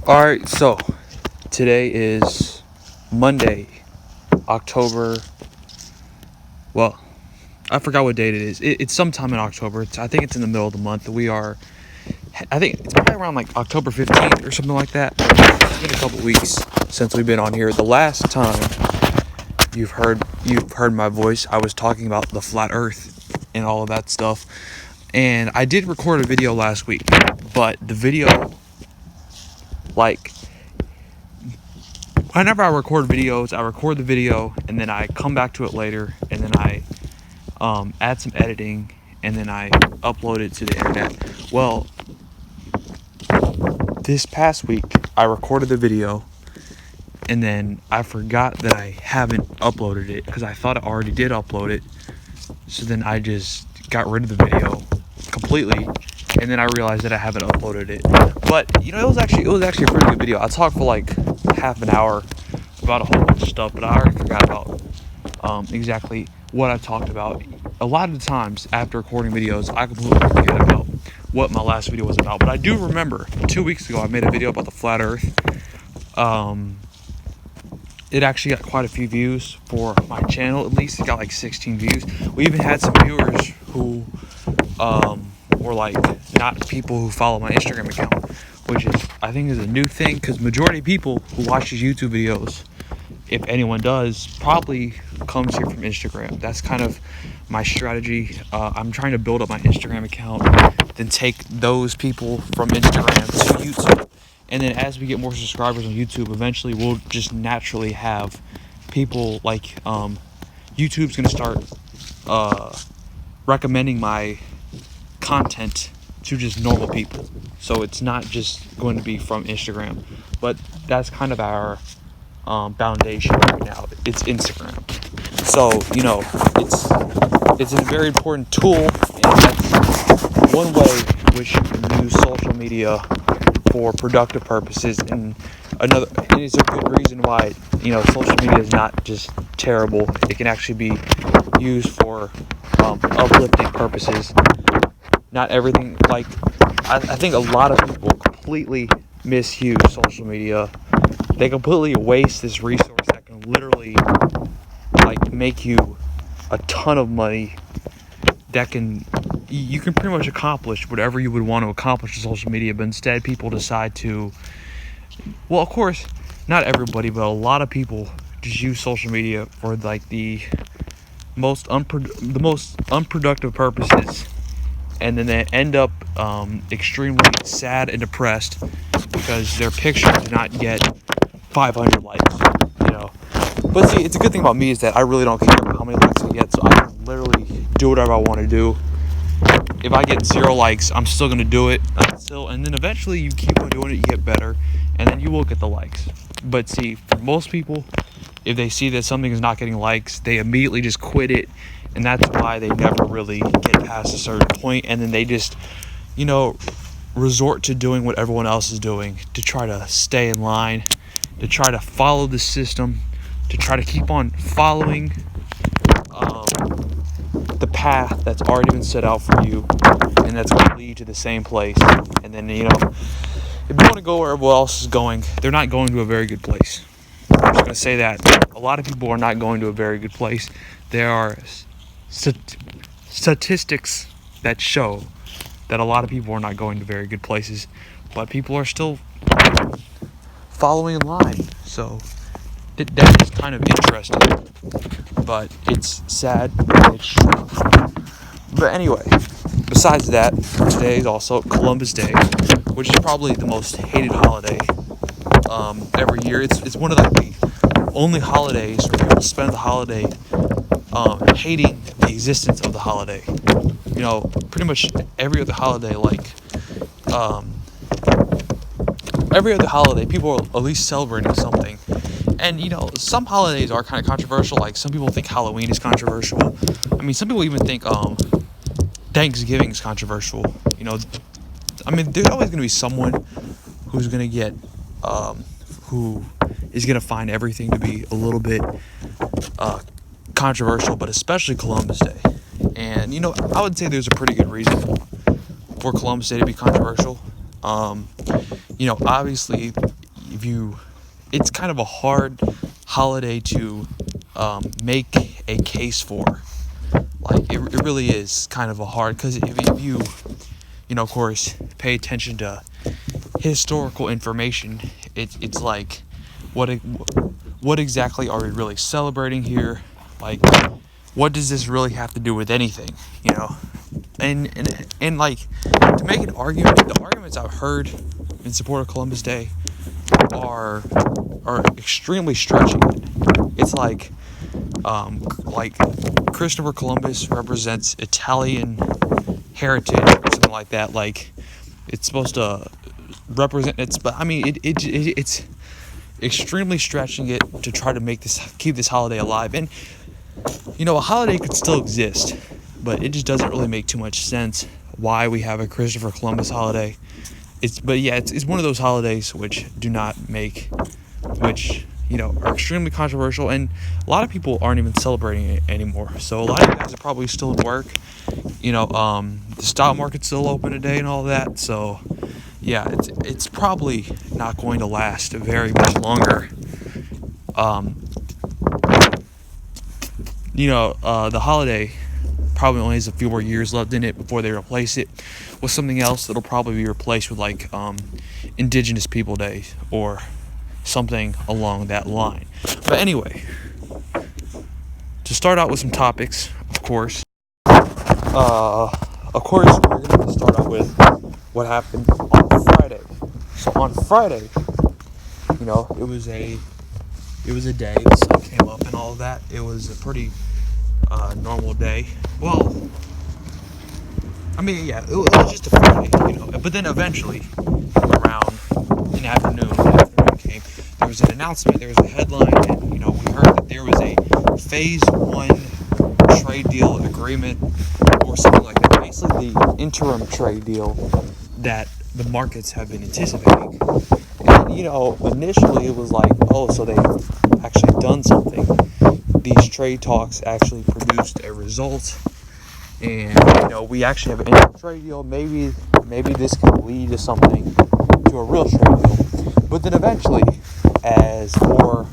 Alright, so today is Monday, October. Well, I forgot what date it is. It's sometime in October. I think it's in the middle of the month. I think it's probably around like October 15th or something like that. It's been a couple weeks since we've been on here. The last time you've heard my voice, I was talking about the flat earth and all of that stuff. And I did record a video last week, but the video, like, whenever I record videos, I record the video and then I come back to it later and then I add some editing and then I upload it to the internet. Well, this past week I recorded the video and then I forgot that I haven't uploaded it because I thought I already did upload it. So then I just got rid of the video completely, and then I realized that I haven't uploaded it. But it was actually a pretty good video. I talked for like half an hour about a whole bunch of stuff, but I already forgot about exactly what I talked about. A lot of the times after recording videos, I completely forget about what my last video was about. But I do remember 2 weeks ago I made a video about the flat earth. It actually got quite a few views for my channel. At least it got like 16 views. We even had some viewers who were like not people who follow my Instagram account, which is, I think, is a new thing, because majority of people who watch these YouTube videos, if anyone does, probably comes here from Instagram. That's kind of my strategy. I'm trying to build up my Instagram account, then take those people from Instagram to YouTube. And then as we get more subscribers on YouTube, eventually we'll just naturally have people like, YouTube's going to start recommending my content to just normal people. So it's not just going to be from Instagram. But that's kind of our foundation right now. It's Instagram. So, it's a very important tool, and that's one way in which you can use social media for productive purposes. And it is a good reason why social media is not just terrible. It can actually be used for uplifting purposes. Not everything, like, I think a lot of people completely misuse social media. They completely waste this resource that can literally like make you a ton of money. You can pretty much accomplish whatever you would want to accomplish with social media, but instead people decide to, well, of course, not everybody, but a lot of people just use social media for like the most unproductive purposes, and then they end up extremely sad and depressed because their picture did not get 500 likes, But see, it's a good thing about me is that I really don't care how many likes I get, so I can literally do whatever I want to do. If I get 0 likes, I'm still going to do it and then eventually you keep on doing it, you get better, and then you will get the likes. But see, for most people, if they see that something is not getting likes, they immediately just quit it, and that's why they never really get past a certain point, and then they just, resort to doing what everyone else is doing to try to stay in line, to try to follow the system, to try to keep on following the path that's already been set out for you, and that's going to lead to the same place. And then, if you want to go where everyone else is going, they're not going to a very good place. I'm just going to say that. A lot of people are not going to a very good place. There are statistics that show that a lot of people are not going to very good places, but people are still following in line. So that is kind of interesting, but it's sad and it's true. But anyway, besides that, today is also Columbus Day, which is probably the most hated holiday every year. It's one of the only holidays where people spend the holiday hating the existence of the holiday. Pretty much every other holiday, people are at least celebrating something. And, some holidays are kind of controversial. Like, some people think Halloween is controversial. I mean, some people even think Thanksgiving is controversial. There's always going to be someone who's going to get, who is going to find everything to be a little bit controversial, but especially Columbus Day. And, I would say there's a pretty good reason for Columbus Day to be controversial. Obviously, if you, it's kind of a hard holiday to make a case for. Like it really is kind of a hard, because if you, of course, pay attention to historical information, it's like, what exactly are we really celebrating here? Like, what does this really have to do with anything? And like, to make an argument, the arguments I've heard in support of Columbus Day are extremely stretching. It's like Christopher Columbus represents Italian heritage or something like that. Like, it's supposed to represent but I mean it's extremely stretching it to try to keep this holiday alive. And a holiday could still exist, but it just doesn't really make too much sense why we have a Christopher Columbus holiday. It's one of those holidays which are extremely controversial, and a lot of people aren't even celebrating it anymore. So a lot of you guys are probably still at work. The stock market's still open today and all that. So yeah, it's probably not going to last very much longer. The holiday probably only has a few more years left in it before they replace it with something else that'll probably be replaced with like Indigenous People Day or something along that line. But anyway, to start out with some topics, of course, we're going to start out with what happened on Friday. So on Friday, it was a day, the sun came up and all of that. It was a pretty normal day. Well, I mean, yeah, it was just a Friday, But then eventually, around an afternoon came, there was an announcement, there was a headline, and, we heard that there was a Phase 1 trade deal agreement or something like that. Basically, the interim trade deal that the markets have been anticipating. And, initially it was like, oh, so they've actually done something. These trade talks actually produced a result. And, we actually have an interim trade deal. Maybe this can lead to something, to a real trade deal. But then eventually, as more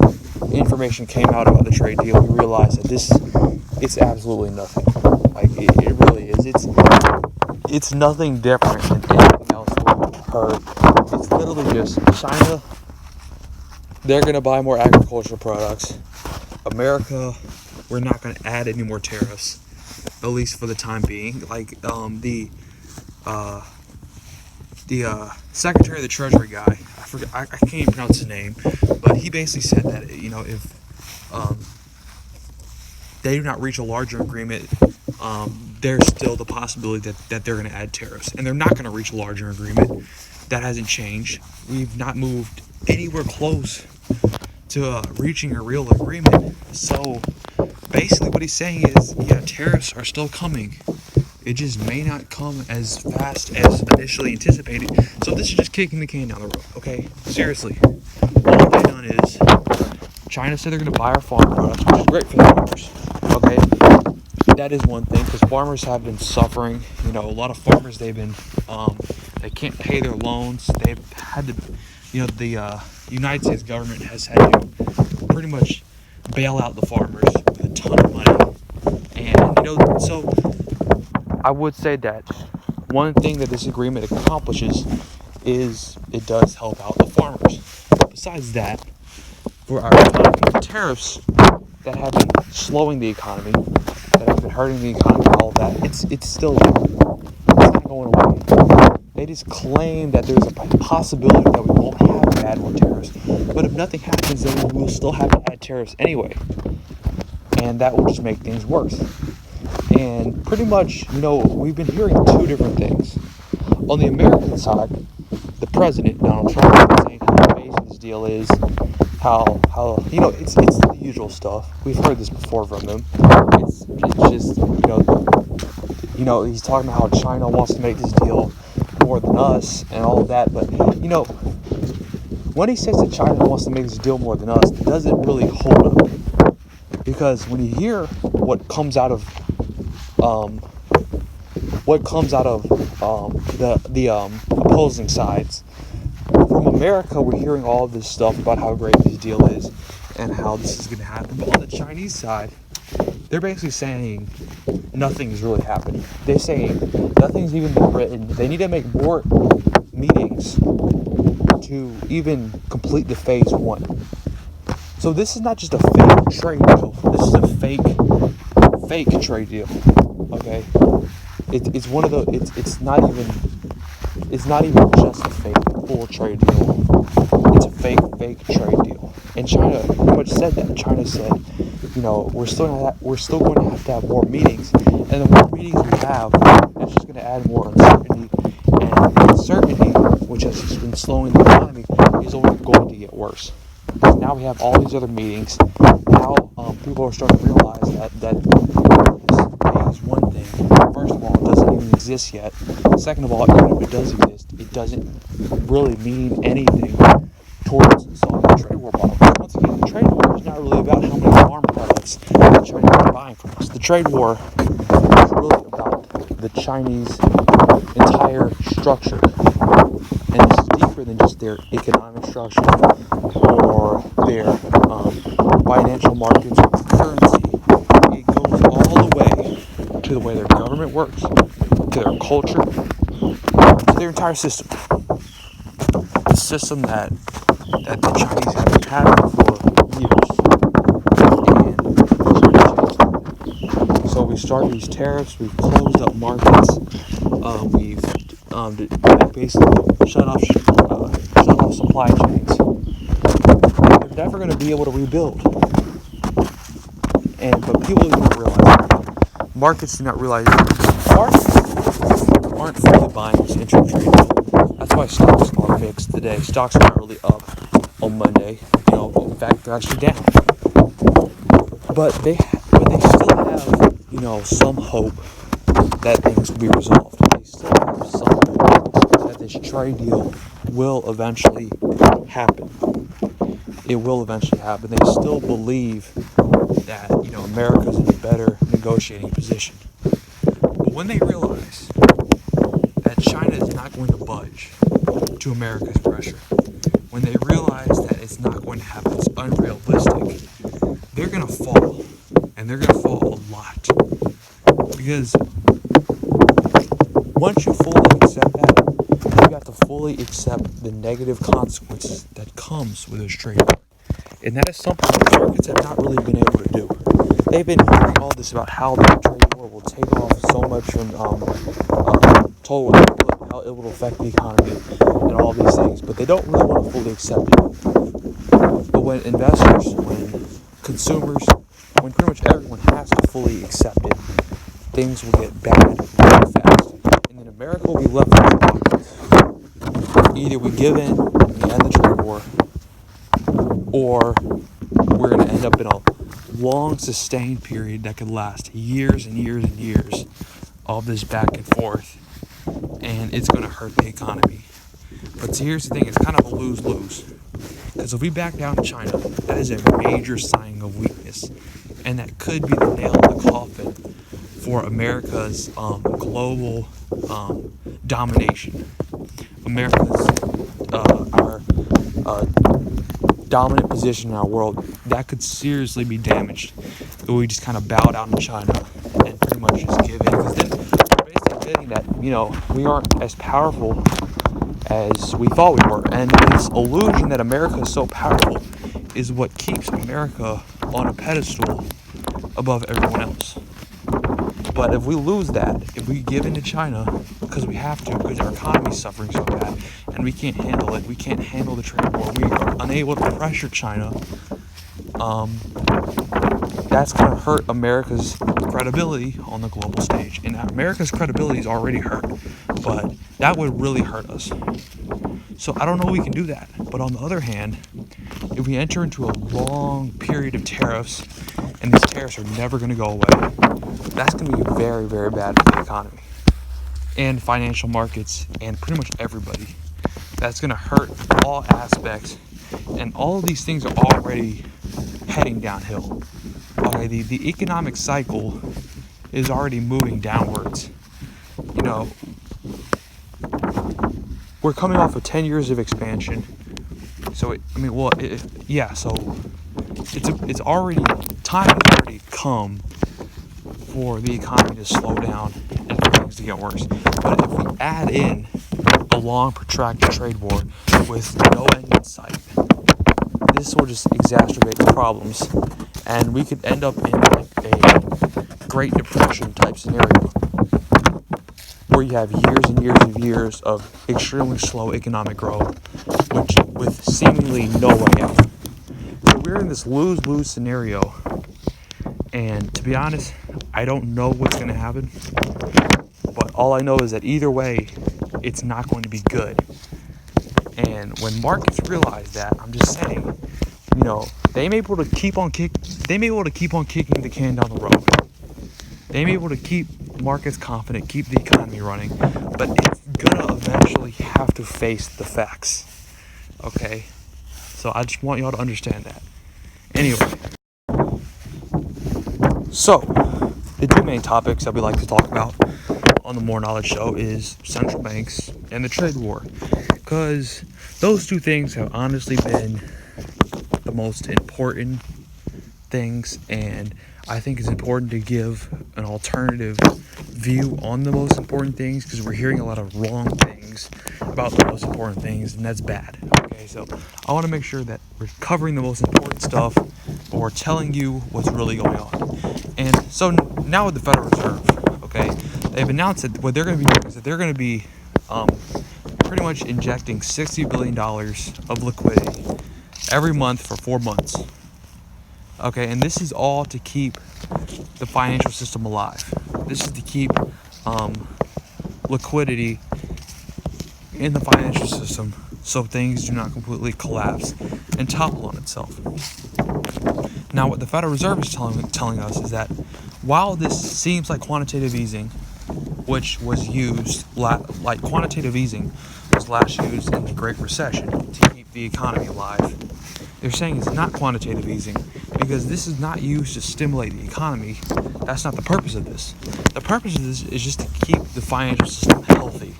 information came out about the trade deal, we realized that it's absolutely nothing. Like, it really is. It's nothing different than anything else we've heard. It's literally just China. They're going to buy more agricultural products. America, we're not going to add any more tariffs, at least for the time being. Like, the Secretary of the Treasury guy, I forget, I can't even pronounce his name, but he basically said that, if they do not reach a larger agreement, there's still the possibility that they're going to add tariffs, and they're not going to reach a larger agreement. That hasn't changed. We've not moved anywhere close to reaching a real agreement. So basically what he's saying is, yeah, tariffs are still coming. It just may not come as fast as initially anticipated. So this is just kicking the can down the road, okay? Seriously. All they've done is, China said they're going to buy our farm products, which is great for the farmers, okay? That is one thing, because farmers have been suffering. A lot of farmers, they've been, they can't pay their loans. They've had to, the United States government has had to pretty much bail out the farmers with a ton of money. And, so I would say that one thing that this agreement accomplishes is it does help out the farmers. But besides that, for our economy, the tariffs that have been slowing the economy, that have been hurting the economy, all of that, it's still not going away. They just claim that there's a possibility that we won't have to add more tariffs. But if nothing happens, then we'll still have to add tariffs anyway. And that will just make things worse. And pretty much, we've been hearing two different things. On the American side, the president, Donald Trump, is saying how amazing this deal is, how it's the usual stuff. We've heard this before from him. It's just, he's talking about how China wants to make this deal more than us and all of that. But, when he says that China wants to make this deal more than us, it doesn't really hold up. Because when you hear what comes out of the opposing sides, for from America, we're hearing all of this stuff about how great this deal is and how this is going to happen. But on the Chinese side, they're basically saying nothing's really happening. They're saying nothing's even been written. They need to make more meetings to even complete the phase 1. So this is not just a fake trade deal. This is a fake trade deal. Okay, it's one of the. It's not even just a fake full trade deal. It's a fake trade deal. And China pretty much said that. China said, we're still going to have more meetings, and the more meetings we have, it's just going to add more uncertainty, and the uncertainty, which has just been slowing the economy, is only going to get worse. Now we have all these other meetings. Now people are starting to realize that this phase 1 thing, first of all, it doesn't even exist yet. Second of all, even if it does exist, it doesn't really mean anything towards solving the trade war problem. Once again, the trade war is not really about how many farm products the Chinese are buying from us. The trade war is really about the Chinese entire structure. And this is deeper than just their economic structure or their financial markets or currency. It goes all the way to the way their government works, to their culture, to their entire system. The system that the Chinese have been having for years. And so we started these tariffs, we've closed up markets, we've basically shut off supply chains. They're never going to be able to rebuild. But people do not realize that. Markets do not realize that. Markets aren't fully buying this intra-trade. That's why stocks are mixed today. Stocks are not really up on Monday. In fact, they're actually down. But they still have, some hope that things will be resolved. They still have some hope that this trade deal will eventually happen. It will eventually happen. They still believe that, America's in a better negotiating position. But when they realize that China is not going to budge to America's pressure, when they realize that it's not going to happen, it's unrealistic, they're going to fall. And they're going to fall a lot. Because once you fully accept that, you have to fully accept the negative consequences that comes with this trade war. And that is something the markets have not really been able to do. They've been hearing all this about how the trade war will take off so much from total input, how it will affect the economy, and all these things. But they don't really want to fully accept it. But when investors, when consumers, when pretty much everyone has to fully accept it, things will get bad really fast. And then America will be left with options. Either we give in and we end the trade war, or we're going to end up in a long, sustained period that could last years and years and years of this back and forth, and it's going to hurt the economy. But see, here's the thing, it's kind of a lose-lose. Because if we back down to China, that is a major sign of weakness, and that could be the nail in the coffin for America's global domination. America's our dominant position in our world, that could seriously be damaged if we just kind of bow down to China and pretty much just give in. Because then we're basically admitting that, we aren't as powerful as we thought we were. And this illusion that America is so powerful is what keeps America on a pedestal above everyone else. But if we lose that, if we give in to China, because we have to, because our economy is suffering so bad, and we can't handle it, we can't handle the trade war, we are unable to pressure China, that's going to hurt America's credibility on the global stage. And America's credibility is already hurt, but that would really hurt us. So I don't know if we can do that. But on the other hand, if we enter into a long period of tariffs, and these tariffs are never going to go away, that's going to be very, very bad for the economy and financial markets and pretty much everybody. That's going to hurt all aspects, and all of these things are already heading downhill. Okay, the economic cycle is already moving downwards. we're coming off of 10 years of expansion. So, so it's already, time has already come for the economy to slow down and for things to get worse. But if we add in a long, protracted trade war with no end in sight, this will just exacerbate the problems, and we could end up in a Great Depression type scenario where you have years and years and years of extremely slow economic growth, which with seemingly no way out. So we're in this lose-lose scenario, and to be honest, I don't know what's going to happen, but all I know is that either way, it's not going to be good. And when markets realize that, I'm just saying, they may be able to keep on kicking the can down the road. They may be able to keep markets confident, keep the economy running, but it's gonna eventually have to face the facts. Okay? So I just want y'all to understand that. Anyway. So, the two main topics that we like to talk about on the More Knowledge Show is central banks and the trade war. Because those two things have honestly been the most important things, and I think it's important to give an alternative view on the most important things, because we're hearing a lot of wrong things about the most important things, and that's bad. Okay, so I want to make sure that we're covering the most important stuff, but we're telling you what's really going on. And so now with the Federal Reserve, okay, they've announced that what they're going to be doing is that they're going to be pretty much injecting $60 billion of liquidity every month for 4 months. Okay, and this is all to keep the financial system alive. This is to keep liquidity in the financial system so things do not completely collapse and topple on itself. Now, what the Federal Reserve is telling us is that while this seems like quantitative easing, which was used, like quantitative easing was last used in the Great Recession to keep the economy alive, they're saying it's not quantitative easing because this is not used to stimulate the economy. That's not the purpose of this. The purpose of this is just to keep the financial system healthy.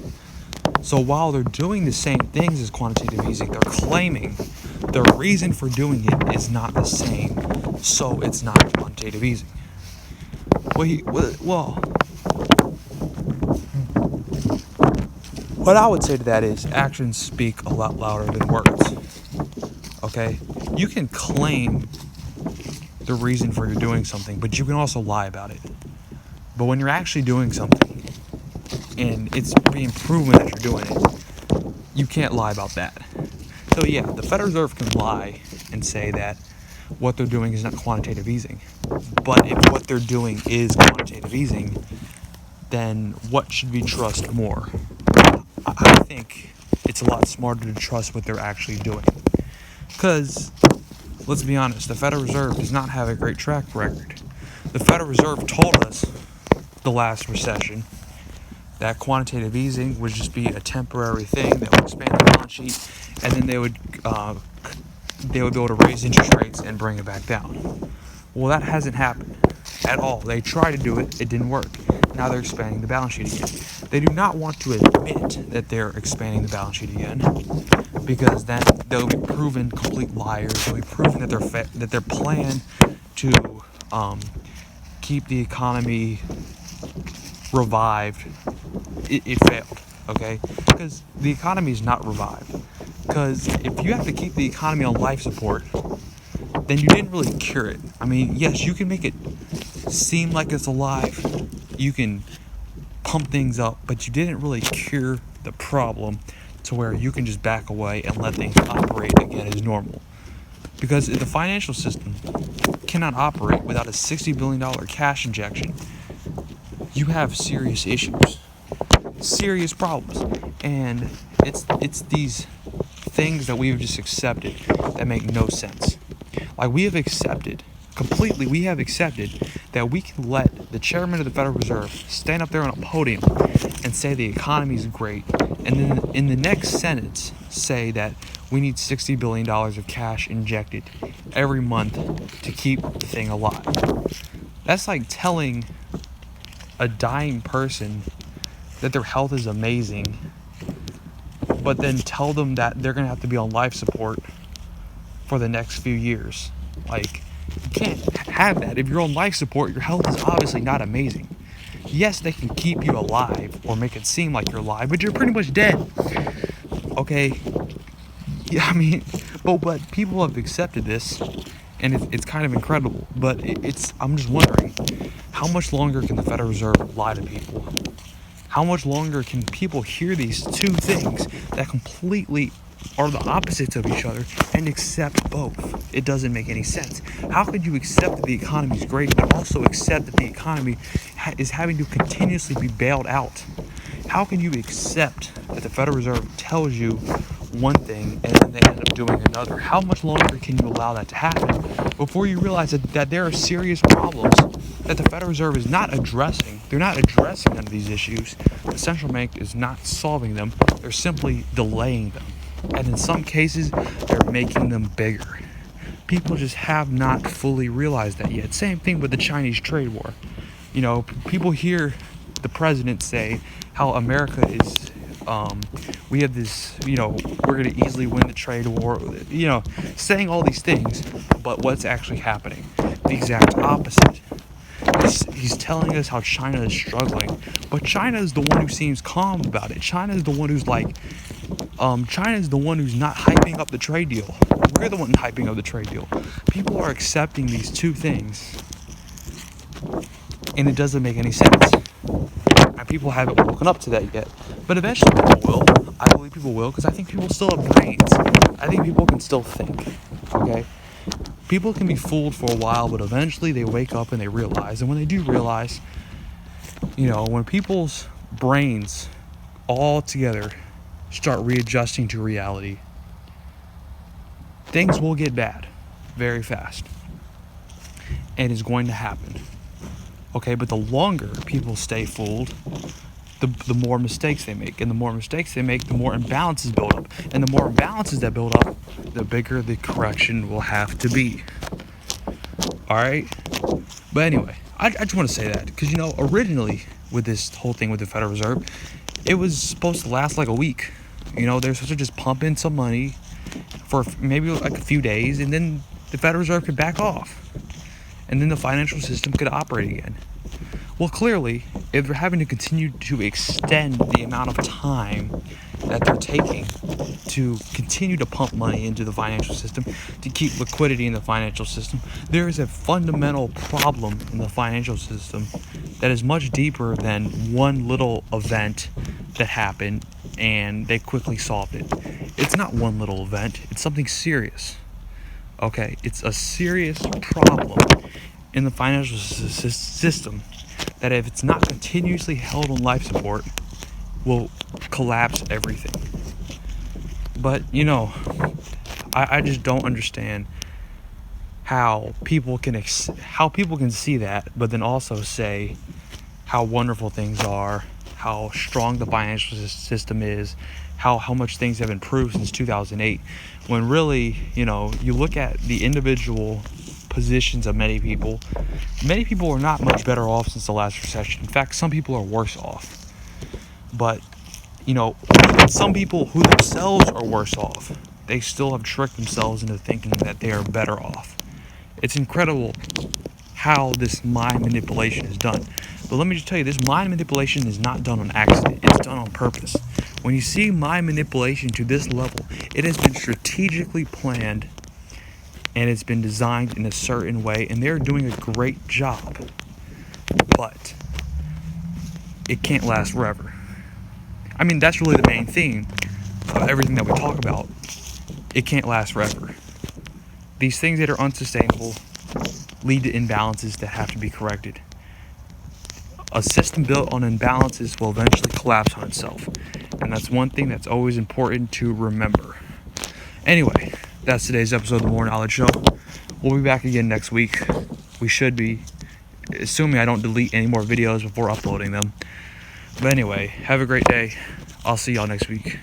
So while they're doing the same things as quantitative easing, they're claiming the reason for doing it is not the same, so it's not quantitative easing. What I would say to that is actions speak a lot louder than words. Okay? You can claim the reason for you doing something, but you can also lie about it. But when you're actually doing something and it's being proven that you're doing it, you can't lie about that. So yeah, the Federal Reserve can lie and say that what they're doing is not quantitative easing. But if what they're doing is quantitative easing, then what should we trust more? I think it's a lot smarter to trust what they're actually doing. Because, let's be honest, the Federal Reserve does not have a great track record. The Federal Reserve told us the last recession that quantitative easing would just be a temporary thing that would expand the balance sheet, and then they would be able to raise interest rates and bring it back down. Well, that hasn't happened at all. They tried to do it, it didn't work. Now they're expanding the balance sheet again. They do not want to admit that they're expanding the balance sheet again, because then they'll be proven complete liars. They'll be proven that their plan to keep the economy revived, it failed. Okay, because the economy is not revived. Because if you have to keep the economy on life support, then you didn't really cure it. I mean, yes, you can make it seem like it's alive. You can pump things up, but you didn't really cure the problem to where you can just back away and let things operate again as normal. Because the financial system cannot operate without a $60 billion cash injection. You have serious issues, serious problems, and it's these things that we've just accepted that make no sense. Like, we have accepted that we can let the chairman of the Federal Reserve stand up there on a podium and say the economy is great, and then in the next sentence say that we need $60 billion of cash injected every month to keep the thing alive. That's like telling a dying person that their health is amazing but then tell them that they're going to have to be on life support for the next few years. Like, you can't have that. If you're on life support, your health is obviously not amazing. Yes, they can keep you alive or make it seem like you're alive, but you're pretty much dead. Okay? Yeah, I mean, but people have accepted this, and it's kind of incredible. But I'm just wondering, how much longer can the Federal Reserve lie to people? How much longer can people hear these two things that completely are the opposites of each other and accept both? It doesn't make any sense. How could you accept that the economy is great but also accept that the economy is having to continuously be bailed out? How can you accept that the Federal Reserve tells you one thing and then they end up doing another? How much longer can you allow that to happen before you realize that there are serious problems that the Federal Reserve is not addressing? They're not addressing none of these issues. The central bank is not solving them. They're simply delaying them. And in some cases, they're making them bigger. People just have not fully realized that yet. Same thing with the Chinese trade war. You know, people hear the president say how America is, we have this, you know, we're going to easily win the trade war, you know, saying all these things, but what's actually happening? The exact opposite. He's telling us how China is struggling, but China is the one who seems calm about it. China is the one who's like, China is the one who's not hyping up the trade deal. We're the one hyping up the trade deal. People are accepting these two things, and it doesn't make any sense. And people haven't woken up to that yet. But eventually people will. I believe people will, because I think people still have brains. I think people can still think. Okay? People can be fooled for a while, but eventually they wake up and they realize. And when they do realize, you know, when people's brains all together start readjusting to reality, things will get bad very fast. And it's going to happen. Okay, but the longer people stay fooled, the more mistakes they make. And the more mistakes they make, the more imbalances build up. And the more imbalances that build up, the bigger the correction will have to be. Alright? But anyway, I just want to say that. Because, you know, originally with this whole thing with the Federal Reserve, it was supposed to last like a week. You know, they're supposed to just pump in some money for maybe like a few days, and then the Federal Reserve could back off. And then the financial system could operate again. Well, clearly, if they're having to continue to extend the amount of time that they're taking to continue to pump money into the financial system, to keep liquidity in the financial system, there is a fundamental problem in the financial system that is much deeper than one little event that happened and they quickly solved it. It's not one little event, it's something serious. Okay, it's a serious problem in the financial system that, if it's not continuously held on life support, will collapse everything. But, you know, I just don't understand how people can see that, but then also say how wonderful things are, how strong the financial system is, how much things have improved since 2008, when really, you know, you look at the individual positions of many people are not much better off since the last recession. In fact, some people are worse off. But, you know, some people who themselves are worse off, they still have tricked themselves into thinking that they are better off. It's incredible how this mind manipulation is done. But let me just tell you, this mind manipulation is not done on accident. It's done on purpose. When you see mind manipulation to this level, it has been strategically planned and it's been designed in a certain way, and they're doing a great job. But it can't last forever. I mean, that's really the main thing of everything that we talk about. It can't last forever. These things that are unsustainable lead to imbalances that have to be corrected. A system built on imbalances will eventually collapse on itself. And that's one thing that's always important to remember. Anyway, that's today's episode of the More Knowledge Show. We'll be back again next week. We should be, assuming I don't delete any more videos before uploading them. But anyway, have a great day. I'll see y'all next week.